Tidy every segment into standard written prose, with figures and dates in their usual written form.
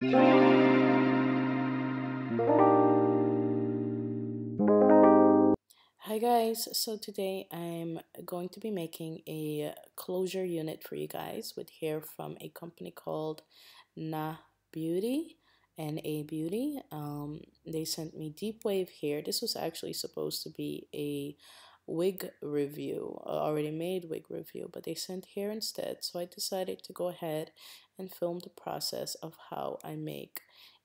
Hi guys, so today I'm going to be making a closure unit for you guys with hair from a company called Na Beauty N-A Beauty. They sent me deep wave hair. This was actually supposed to be a wig review, already made wig review, but they sent hair instead. So I decided to go ahead and film the process of how I make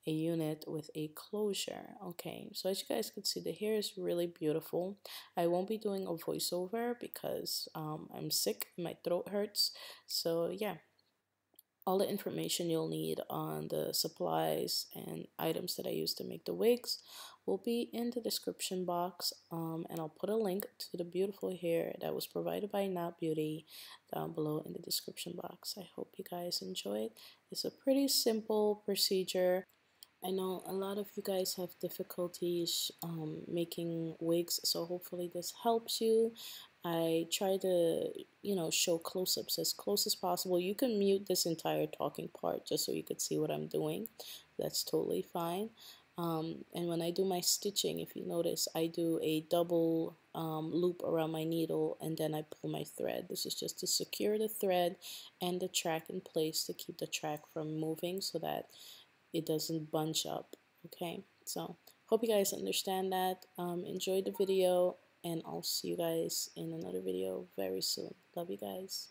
a unit with a closure. Okay, so as you guys can see, the hair is really beautiful. I won't be doing a voiceover because I'm sick, my throat hurts. So yeah, all the information you'll need on the supplies and items that I use to make the wigs will be in the description box, and I'll put a link to the beautiful hair that was provided by Na Beauty down below in the description box. I hope you guys enjoy it. It's a pretty simple procedure. I know a lot of you guys have difficulties making wigs, so hopefully this helps you. I try to, show close-ups as close as possible. You can mute this entire talking part just so you could see what I'm doing. That's totally fine. And when I do my stitching, if you notice, I do a double loop around my needle and then I pull my thread. This is just to secure the thread and the track in place to keep the track from moving so that it doesn't bunch up. Okay, so hope you guys understand that. Enjoy the video, and I'll see you guys in another video very soon. Love you guys.